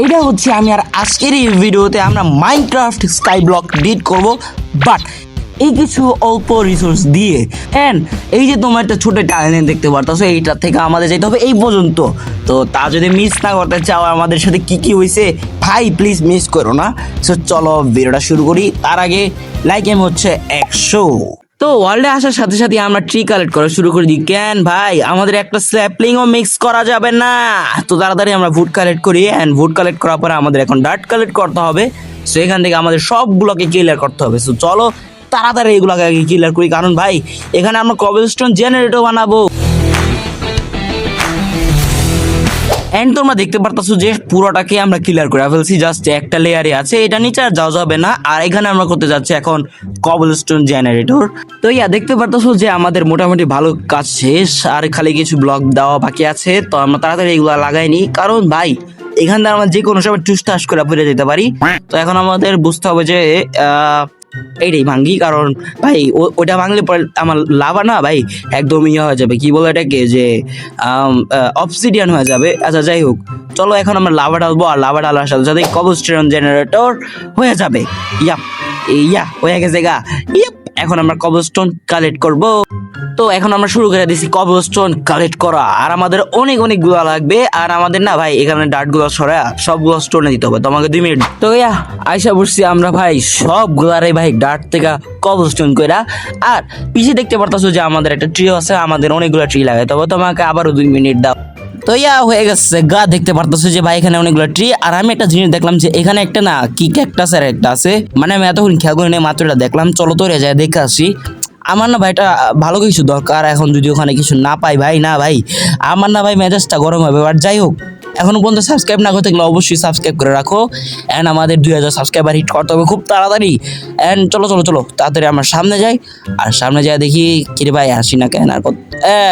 এইটা হচ্ছে আমি আর আজকের এই ভিডিওতে আমরা মাইনক্রাফট স্কাই ব্লক ডিড করব, বাট এই কিছু অল্প রিসোর্স দিয়ে। অ্যান্ড এই যে তোমার একটা ছোট টাইলেন দেখতে পারতাছো, এইটার থেকে আমাদের যেতে হবে এই পর্যন্ত। তো তা যদি মিস না করতে চাও আমাদের সাথে কি কি হয়েছে ভাই, প্লিজ মিস করো না। সো চলো ভিডিওটা শুরু করি। তার আগে লাইক এম হচ্ছে 100। তো ওয়ার্ল্ডে আসার সাথে সাথে আমরা ট্রি কালেক্ট করা শুরু করে দিই। কেন ভাই, আমাদের একটা স্ল্যাপলিংও মিক্স করা যাবে না? তো তাড়াতাড়ি আমরা ভুট কালেক্ট করি। অ্যান্ড ভুট কালেক্ট করার পরে আমাদের এখন ডার্ট কালেক্ট করতে হবে। সো এখান থেকে আমাদের সবগুলোকে ক্লিয়ার করতে হবে। সো চলো তাড়াতাড়ি এগুলোকে আগে ক্লিয়ার করি, কারণ ভাই এখানে আমরা কবলস্টোন জেনারেটর বানাবো। এন্ড তোমরা দেখতে পারতাছো যে পুরোটাকে আমরা ক্লিয়ার করে ফেলছি, জাস্ট একটা লেয়ারে আছে, এটা নিচে আর যাওয়া যাবে না। আর এখানে আমরা করতে যাচ্ছি এখন কবলস্টোন জেনারেটর। তো দেখতে পারতাছো যে আমাদের মোটামুটি ভালো কাজ শেষ, আর খালি কিছু ব্লক দেওয়া বাকি আছে। তো আমরা তাড়াতাড়ি এগুলো লাগাইনি, কারণ ভাই এখান থেকে আমরা যে কোনো সময় টুসটাস করে ফিরে যেতে পারি। তো এখন আমাদের বুঝতে হবে যে এইটাই ভাঙ্গি, কারণ ভাই ওটা ভাঙলে পরে আমার লাভা না ভাই একদম ইয়ে হয়ে যাবে, কি বলে এটাকে, যে অবসিডিয়ান হয়ে যাবে। আচ্ছা যাই হোক, চলো এখন আমরা লাভা ডালবো, আর লাভা ডালার সাথে সাথে কবলস্টোন জেনারেটর হয়ে যাবে। ইয়া হয়ে গেছে গা। এখন আমরা কবলস্টোন কালেক্ট করব। তো এখন আমরা শুরু করে দিছি কবলস্টোন কালেক্ট করা, আর আমাদের অনেক গুলো লাগবে। আর আমাদের না ভাই এখানে ডার্ট গুলো সরা সবগুলো স্টোনে দিতে হবে, তোমাকে 2 মিনিট। তো আইসা বসছি আমরা ভাই সবগুলারে ভাই ডার্ট থেকে কবলস্টোন কইরা। আর পিছিয়ে দেখতে পারতাছো যে আমাদের একটা ট্রি আছে, আমাদের অনেকগুলো ট্রি লাগাইতে হবে, তোমাকে আবারও 2 মিনিট দাও। তো হয়ে গেছে গা। দেখতে পারতেছো যে ভাই এখানে অনেকগুলো ট্রি। আর আমি একটা জিনিস দেখলাম যে এখানে একটা না কি ক্যাকটাস এর একটা আছে, মানে আমি এতক্ষণ খেয়াল করে নিয়ে মাত্র এটা দেখলাম। চলো তো যায় দেখে আসি। আমার না ভাই এটা ভালো কিছু দরকার, এখন যদি ওখানে কিছু না পাই ভাই, না ভাই আমার না ভাই মেজাজটা গরম হবে। বাট যাই হোক, এখনো পর্যন্ত সাবস্ক্রাইব না করতে গেলে অবশ্যই সাবস্ক্রাইব করে রাখো। অ্যান্ড আমাদের 2000 সাবস্ক্রাইবার হিট করতে হবে খুব তাড়াতাড়ি। অ্যান্ড চলো তাড়াতাড়ি আমরা সামনে যাই। আর সামনে যাই দেখি কিরে ভাই আসি না কেন আর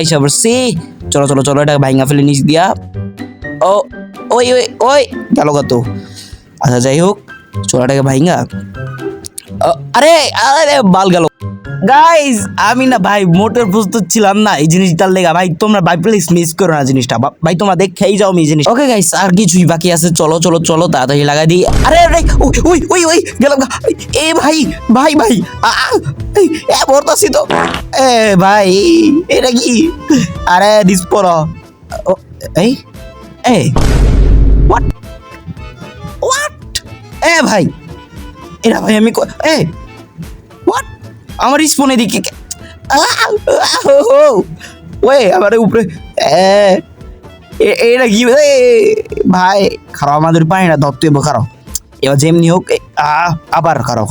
এইসব সি। চলো এটা ভাইঙ্গা ফেলে নিচ দিয়া। ও ওই গেল কত। আচ্ছা যাই হোক, চোরাটাকে ভাইঙ্গা। আরে বাল গেল। গাইজ আমি না ভাই মোটর প্রস্তুত ছিলাম না এই জিনিসটার লেগা। ভাই তোমরা ভাই প্লিজ মিস করো না জিনিসটা, ভাই তোমরা দেখেই যাও এই জিনিস। ওকে গাইজ, আর কিছুই বাকি আছে, চলো তাড়াতাড়ি লাগাই দিই। আরে ওই গেলাম। এ ভাই পড়তাছি তো। এ ভাই এটা কি? আরে দিস পর এই হোয়াট এ ভাই এরা ভাই আমি হোয়াট আমার স্পোনে দিকে ওই আমার উপরে এটা কি ভাই? খারাপ আমাদের পানি না ধরতে হবে, খারাপ এবার যেমনি হোক। আবার খারাপ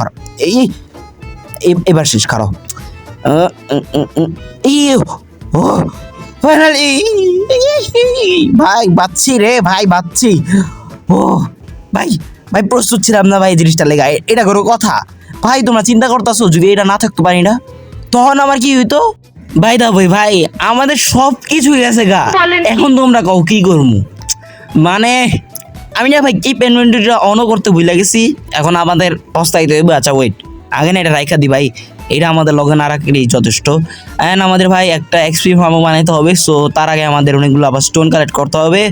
এবার শেষ, খারাপ ভাই বাচ্চি রে ভাই বাচ্চি। ও ভাই প্রস্তুত ছিলাম না ভাই জিনিসটা লেগা। এটা কোনো কথা ভাই? তোমরা চিন্তা করতেছো যদি এটা না থাকতো পারি না তখন আমার কি হইতো? ভাই আমাদের সব কিছুই গেছে গা। এখন তোমরা কও কি করবো? মানে আমি না ভাই কিপ ইনভেন্টরিটা অনও করতে ভুলে গেছি। এখন আমাদের পস্তাইতে হইবে। আচ্ছা ওয়েট, আগে না এটা রাইখা দি ভাই, এটা আমাদের লগে না রাখলেই যথেষ্ট। অ্যান্ড আমাদের ভাই একটা এক্সপি ফার্মও বানাইতে হবে। সো তার আগে আমাদের অনেকগুলো আবার স্টোন কালেক্ট করতে হবে।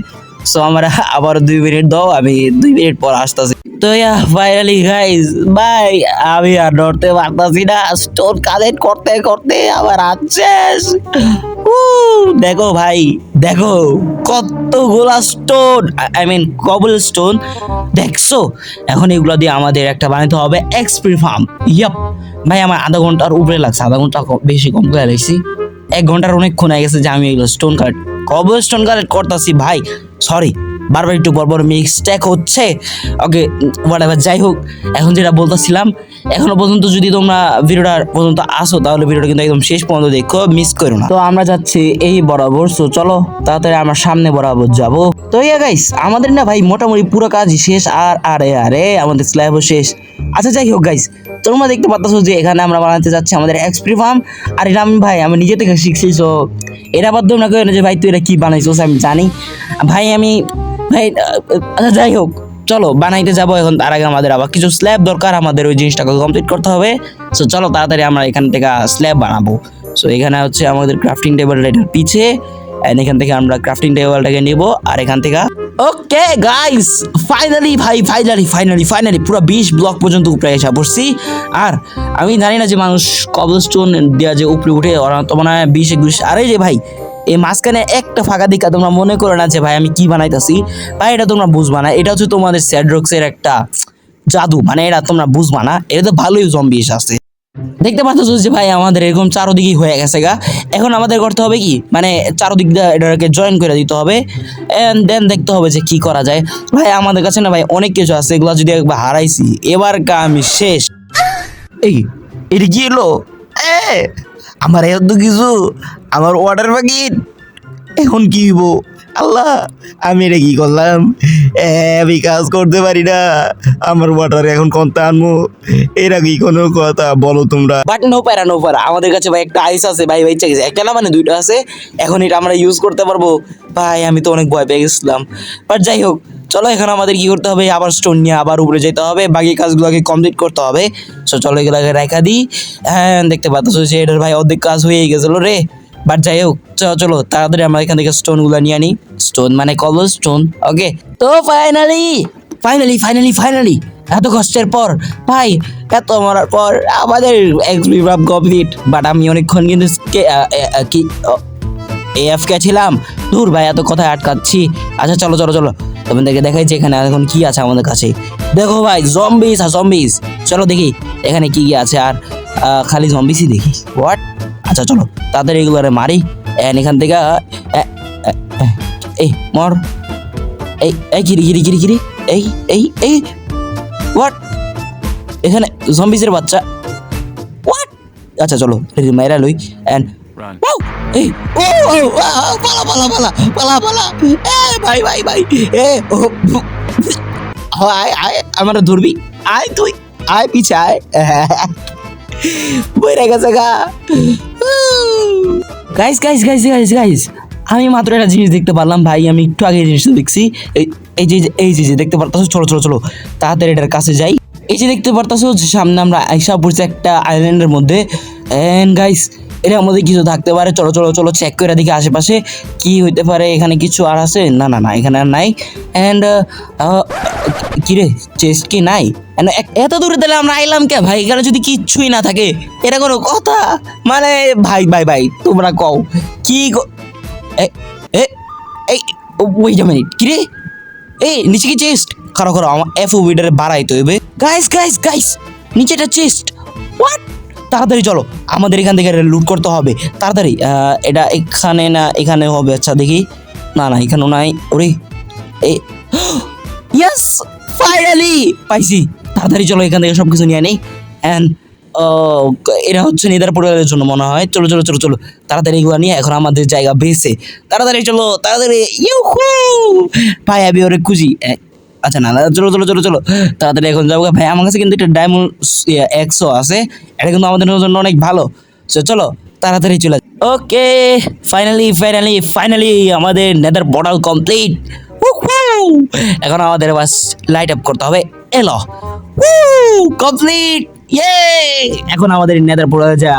সো আমরা আবার 2 মিনিট দাও, আমি 2 মিনিট পর আসতেছি। তো ফাইনালি গাইজ ভাই আমি আর ধরতে পারতাছি না, স্টোন কালেক্ট করতে আবার শেষ। দেখো ভাই দেখো কতগুলা স্টোন, আই মিন কবল স্টোন দেখছো। এখন এগুলো দিয়ে আমাদের একটা বানাতে হবে এক্সপি ফার্ম। ভাই আমার আধা ঘন্টার উপরে লাগছে, আধা ঘন্টা বেশি কম করে লাগছি। 1 ঘন্টার অনেকক্ষণ হয়ে গেছে যে আমি এগুলো স্টোন কালেক্ট কবল স্টোন কালেক্ট করতেছি। ভাই সরি, বারবার একটু বড় মিস্টেক হচ্ছে। ওকে হোয়াটএভার, যাই হোক এখন যেটা বলতেছিলাম, এখনো পর্যন্ত যদি তোমরা ভিডিওটা পর্যন্ত আসো তাহলে ভিডিওটা কিন্তু একদম শেষ পর্যন্ত দেখো, মিস করো না। তো আমরা যাচ্ছি এই বরাবর। সো চলো তাড়াতাড়ি আমরা সামনে বরাবর যাব। তো গাইস আমাদের না ভাই মোটামুটি পুরো কাজই শেষ। আর আরে আমাদের স্ল্যাবও শেষ। আচ্ছা যাই হোক গাইস, তোমরা দেখতে পাচ্ছ যে এখানে আমরা বানাতে যাচ্ছি আমাদের এক্সপি ফার্ম। আর এটা আমি নিজে থেকে শিখছি। সো এটা বাদ না কেন যে ভাই তুই এটা কি বানাইছিস আমি জানি ভাই। আচ্ছা যাই হোক চলো বানাইতে যাবো এখন। তার আগে আমাদের আবার কিছু স্ল্যাব দরকার, আমাদের ওই জিনিসটাকে কমপ্লিট করতে হবে। সো চলো তাড়াতাড়ি আমরা এখান থেকে স্ল্যাব বানাবো। সো এখানে হচ্ছে আমাদের ক্রাফটিং টেবিল এটার পিছে, এখান থেকে আমরা ক্রাফটিং টেবিলটাকে নিব। আর এখান থেকে ওকে গাইস, ফাইনালি ভাই, ফাইনালি পুরো 20 ব্লক পর্যন্ত উপরে এসে পড়ছি। আর আমি জানি না যে মানুষ কবলস্টোন দেওয়া যে উপরে উঠে ওরা তো মনে হয় 20-21। আরে যে ভাই, এই মাঝখানে একটা ফাঁকা দিকা তোমরা মনে করো না যে ভাই আমি কি বানাইতাছি ভাই, এটা তোমরা বুঝবা না। এটা হচ্ছে তোমাদের স্যাডরক্সের একটা জাদু, মানে এটা তোমরা বুঝবা না। এটা তো ভালোই জম্বি আছে। দেখতে পাচ্ছ যে ভাই আমাদের এরকম চারোদিকে হয়ে গেছে গা। এখন আমাদের করতে হবে কি, মানে চারোদিক দিয়ে এটাকে জয়েন করে দিতে হবে, এন্ড দেন দেখতে হবে যে কি করা যায়। ভাই আমাদের কাছে না ভাই অনেক কিছু আছে, এগুলো যদি একবার হারাইছি এবার আমি শেষ। এই এটা কি এলো? আমার এত কিছু, আমার ওয়াটার প্যাকেট, এখন কি হইব? আল্লাহ, আমি এটা কি করলাম? আমি কাজ করতে পারি না, আমার ওয়াটার এখন কোনটা আনবো? এরা কি কোনো কথা বলো তোমরা? বাট নো প্যারা, আমাদের কাছে ভাই একটা আইস আছে ভাই, ইচ্ছা গেছে একটা না মানে দুইটা আছে, এখন এটা আমরা ইউজ করতে পারবো। ভাই আমি তো অনেক ভয় পেয়ে গেছিলাম, বাট যাই হোক চলো এখন আমাদের কি করতে হবে, আবার স্টোন নিয়ে আবার উপরে যেতে হবে, বাকি কাজগুলোকে কমপ্লিট করতে হবে। সো চলো এগুলোকে রেখা দিই। হ্যাঁ দেখতে পাচ্ছ যে এটার ভাই অর্ধেক কাজ হয়ে গেছিলো রে, বাট যাই হোক চলো তাড়াতাড়ি আমরা এখান থেকে স্টোনগুলো নিয়ে আনি। স্টোন মানে কবল স্টোন। ওকে, তো ফাইনালি এত কষ্টের পর ভাই, এত মরার পর আমাদের এক্সপিরিয়েন্স কমপ্লিট। বাট আমি অনেকক্ষণ কিন্তু কি এএফকে ছিলাম। দূর ভাই, এত কথায় আটকাচ্ছি। আচ্ছা চলো তোমাদেরকে দেখাই যে এখানে এখন কি আছে আমাদের কাছে। দেখো ভাই, জম্বিস। চলো দেখি এখানে কি আছে। আর খালি জম্বিসই দেখি, হোয়াট। আচ্ছা চলো তাদের এগুলো মারি। এখান থেকে এই মর, এই গিরি, এই হোয়াট, এখানে জম্বিসের বাচ্চা, হোয়াট। আচ্ছা চলো মাইরা লই। এন্ড এই পালা ভাই এ ও আয় আমার ধরবি, আয় তুই আয়, পিছে আয়। বইরা গেছে গা। গাইস, আমি মাত্র একটা জিনিস দেখতে পারলাম ভাই, আমি একটু আগে জিনিসটা দেখছি। এই যে দেখতে পারতাছো, চলো তাড়াতাড়ি এটার কাছে যাই। এই যে দেখতে পারতাছো যে সামনে আমরা আইসা পড়ছি একটা আইল্যান্ডের মধ্যে। এন্ড গাইস, এটার মধ্যে কিছু থাকতে পারে। চলো চেক করে দেখি আশেপাশে কি হইতে পারে। এখানে কিছু আর আছে? না এখানে আর নাই। এন্ড কিরে, চেস্ট কি নাই? এত দূরে তাহলে আমরা আইলাম কে ভাই? এখানে যদি কিচ্ছুই না থাকে, এটা কোনো কথা? মানে ভাই তোমরা কও কি ওই যে মিনিট, কিরে এই নিচে কি চেস্ট? খারো আমার এফওবিটারে বাড়াইতে হইবে। গাইস নিচে একটা চেস্ট, হোয়াট। তাড়াতাড়ি চলো, আমাদের এখান থেকে লুট করতে হবে তাড়াতাড়ি। এটা এখানে না এখানে হবে? আচ্ছা দেখি, না এখানেও নাই। ওরে এই ইয়েস, ফাইনালি পাইছি। তাড়াতাড়ি চলো এখান থেকে সবকিছু নিয়ে নেই। অ্যান্ড এটা হচ্ছে নেদার পোর্টালের জন্য মনে হয়। চলো তাড়াতাড়ি এগুলো নিয়ে এখন আমাদের জায়গা বেসে। তাড়াতাড়ি ইউহু ভাই, আমি ওরে খুঁজি। আচ্ছা না চলো তাড়াতাড়ি এখন যাবো ভাই। আমার কাছে কিন্তু একটা ডায়মন্ড 100 আছে, এটা কিন্তু আমাদের জন্য অনেক ভালো। চলো তাড়াতাড়ি চলে। ওকে, ফাইনালি আমাদের নেদার পোর্টাল কমপ্লিট। এখন আমাদের বাস লাইট আপ করতে হবে। এলো কমপ্লিট, এখন আমাদের নেদার পোর্টালে যা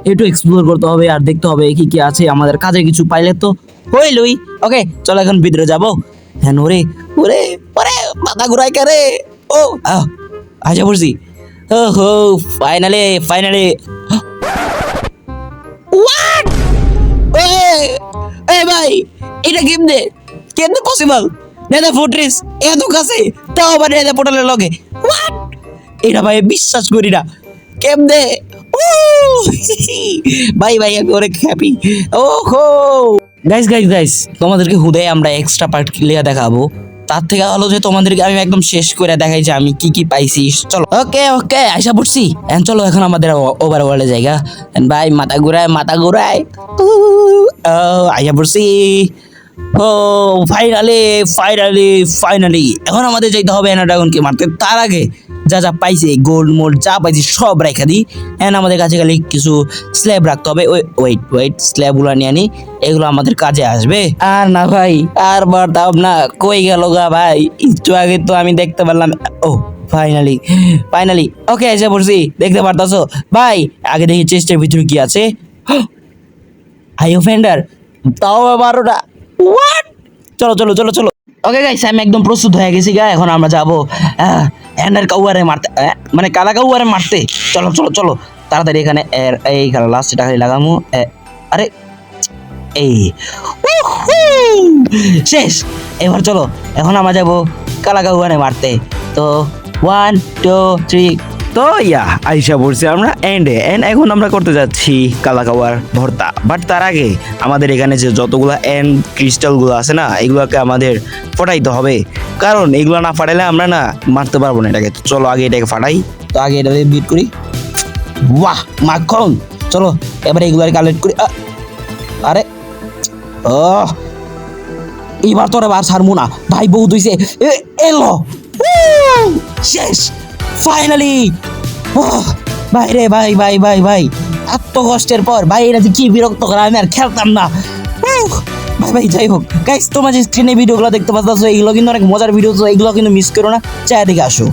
একটু এক্সপ্লোর করতে হবে আর দেখতে হবে কি আছে। আমাদের কাজে কিছু পাইলে তো হইলই। ওকে চলো এখন ভিতরে যাবো। হ্যাঁ ওরে মাথা ঘুরাই কারে। ও আচ্ছা পড়ছি। হো ফাইনালি হোয়াট। এ ভাই, এটা কেমনে পসিবল? নেদার ফোর্ট্রেস এত কাছে, তাও আবার নেদার পোর্টালের লগে, হোয়াট। এটা ভাই বিশ্বাস করি না, কেমনে? ভাই আমি অনেক হ্যাপি। ওহো গাইস, তোমাদেরকে হুদাই আমরা এক্সট্রা পার্ট ক্লিয়ার দেখাবো। তার থেকে হলো যে তোমাদেরকে আমি একদম শেষ করে দেখাই যে আমি কি পাইছি। চলো ওকে আইসা পড়ছি। চলো এখন আমাদের ওভারওয়ার্ল্ডের জায়গা। ভাই মাথা ঘুরায় আইসা পড়ছি। ও ফাইনালি এখন আমাদের যাইতে হবে এনা ড্রাগনকে মারতে। তার আগে যা পাইছি, গোল্ড মোল্ড যা পাইছি সব রেখে দিই। আমাদের কাছে খালি কিছু স্ল্যাব রাখতে হবে। ওয়েট স্ল্যাবগুলো নিয়ে আনি, এগুলো আমাদের কাজে আসবে। আর না ভাই, আর বাড়তাম না, কই গেল গা ভাই? একটু আগে তো আমি দেখতে পারলাম। ও ফাইনালি ওকে এসে পড়ছি, দেখতে পারতাছো ভাই। আগে দেখি চেস্টের ভিতরে কি আছে। হাই অফেন্ডার, তাও 12টা, হোয়াট। চলো ওকে গাইস আমি একদম প্রস্তুত হয়ে গেছি গা, এখন আমরা যাবো এন্ডার কাউয়ারে মারতে, মানে কালা কাউয়ারে মারতে। চলো চলো চলো তাড়াতাড়ি এখানে এইখানে লাস্ট এটা খালি লাগামু। আরে এই উহু! শেষ। এবার চলো এখন আমরা যাবো কালা কাউয়ারে মারতে। তো 1 2 3। তো আইসা পড়ছি আমরা এন্ডে, এন্ড এখন আমরা করতে যাচ্ছি কালাকাওয়ার ভর্তা। বাট তার আগে আমাদের এখানে যে যতগুলো এন্ড ক্রিস্টালগুলো আছে না, এগুলোকে আমাদের ফটাইতে হবে, কারণ এগুলো না ফাটাইলে আমরা না মারতে পারবো না এটাকে। তো চলো আগে এটাকে ফাটাই। তো আগে এটাকে বিট করি। বাহ মাখন। চলো এবারে এগুলো কালেক্ট করি। আরে ও এইবার তোরা বার ছাড়বো না ভাই, বহুত হইছে। এলো শেষ ফাইনালি। ভাই রে ভাই ভাই ভাই ভাই, এত কষ্টের পর ভাই এটা যে কি বিরক্ত করা, আমি আর খেলতাম না। ভাই ভাই যাই হোক গাইস, তোমরা যে স্ক্রিনে ভিডিওগুলো দেখতে পাচ্ছ এগুলো কিন্তু অনেক মজার ভিডিও, তো এগুলো কিন্তু মিস করো না, চাই দেখে আসো।